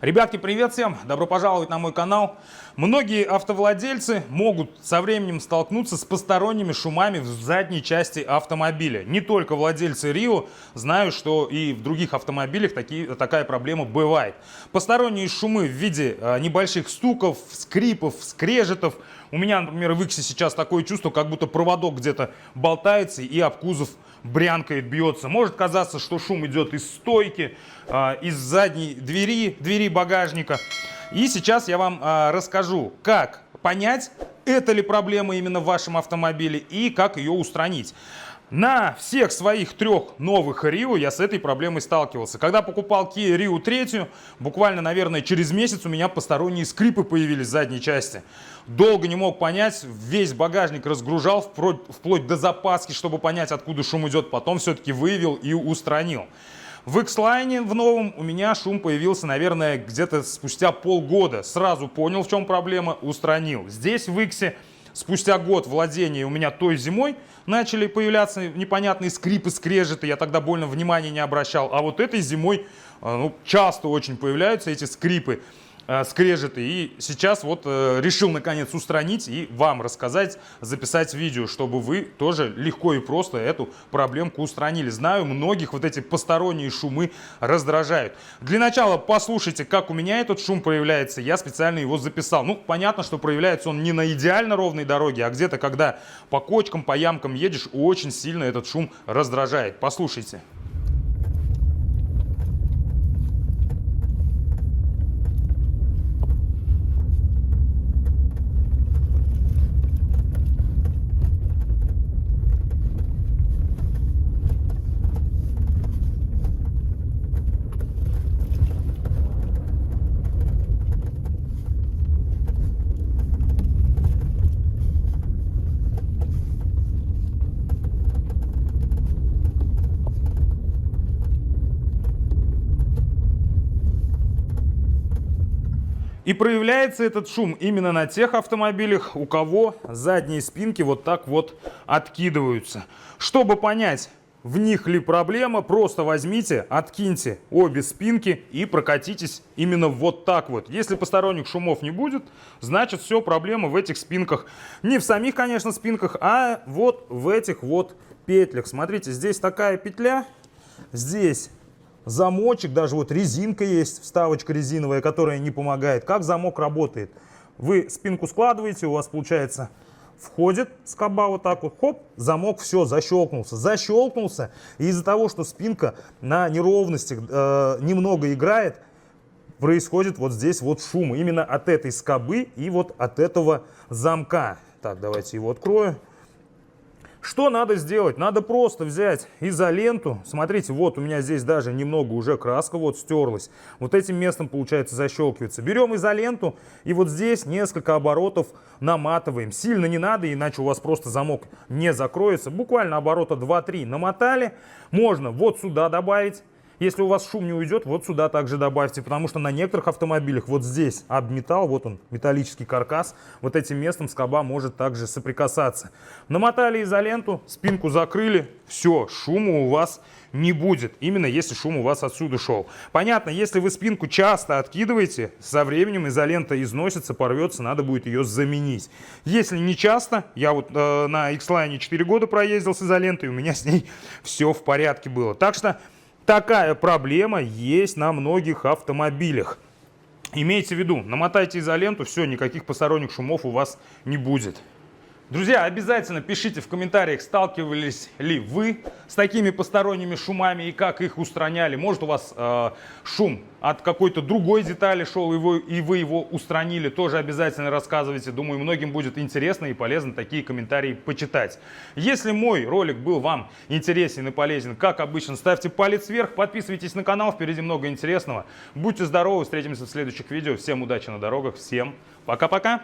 Ребятки, привет всем! Добро пожаловать на мой канал. Многие автовладельцы могут со временем столкнуться с посторонними шумами в задней части автомобиля. Не только владельцы Рио, знаю, что и в других автомобилях такая проблема бывает. Посторонние шумы в виде небольших стуков, скрипов, скрежетов. У меня, например, в Иксе сейчас такое чувство, как будто проводок где-то болтается и об кузов брянкает, бьется. Может казаться, что шум идет из стойки, из задней двери багажника. И сейчас я вам расскажу, как понять, это ли проблема именно в вашем автомобиле и как ее устранить. На всех своих 3 новых Рио я с этой проблемой сталкивался. Когда покупал Kia Rio 3, буквально, наверное, через месяц у меня посторонние скрипы появились в задней части. Долго не мог понять, весь багажник разгружал вплоть до запаски, чтобы понять, откуда шум идет. Потом все-таки выявил и устранил. В X-Line в новом у меня шум появился, наверное, где-то спустя полгода. Сразу понял, в чем проблема, устранил. Здесь в X спустя год владения у меня той зимой начали появляться непонятные скрипы, скрежеты. Я тогда больно внимания не обращал. А вот этой зимой часто очень появляются эти скрипы, скрежеты. И сейчас вот решил наконец устранить и вам рассказать, записать видео, чтобы вы тоже легко и просто эту проблемку устранили. Знаю, многих вот эти посторонние шумы раздражают. Для начала послушайте, как у меня этот шум проявляется. Я специально его записал. Ну, понятно, что проявляется он не на идеально ровной дороге, а где-то, когда по кочкам, по ямкам едешь, очень сильно этот шум раздражает. Послушайте. И проявляется этот шум именно на тех автомобилях, у кого задние спинки вот так вот откидываются. Чтобы понять, в них ли проблема, просто возьмите, откиньте обе спинки и прокатитесь именно вот так вот. Если посторонних шумов не будет, значит все, проблема в этих спинках. Не в самих, конечно, спинках, а вот в этих вот петлях. Смотрите, здесь такая петля, здесь замочек, даже вот резинка есть, вставочка резиновая, которая не помогает. Как замок работает? Вы спинку складываете, у вас получается входит скоба вот так вот, хоп, замок, все, защелкнулся. И из-за того, что спинка на неровностях немного играет, происходит вот здесь вот шум. Именно от этой скобы и вот от этого замка. Так, давайте его открою. Что надо сделать? Надо просто взять изоленту. Смотрите, вот у меня здесь даже немного уже краска вот стерлась. Вот этим местом, получается, защелкивается. Берем изоленту и вот здесь несколько оборотов наматываем. Сильно не надо, иначе у вас просто замок не закроется. Буквально оборота 2-3 намотали. Можно вот сюда добавить. Если у вас шум не уйдет, вот сюда также добавьте, потому что на некоторых автомобилях вот здесь обметал, вот он, металлический каркас, вот этим местом скоба может также соприкасаться. Намотали изоленту, спинку закрыли, все, шума у вас не будет, именно если шум у вас отсюда шел. Понятно, если вы спинку часто откидываете, со временем изолента износится, порвется, надо будет ее заменить. Если не часто, я вот на X-Line 4 года проездил с изолентой, у меня с ней все в порядке было. Так что такая проблема есть на многих автомобилях. Имейте в виду, намотайте изоленту, все, никаких посторонних шумов у вас не будет. Друзья, обязательно пишите в комментариях, сталкивались ли вы с такими посторонними шумами и как их устраняли. Может, у вас шум от какой-то другой детали шел, и вы его устранили. Тоже обязательно рассказывайте. Думаю, многим будет интересно и полезно такие комментарии почитать. Если мой ролик был вам интересен и полезен, как обычно, ставьте палец вверх, подписывайтесь на канал, впереди много интересного. Будьте здоровы, встретимся в следующих видео. Всем удачи на дорогах, всем пока-пока!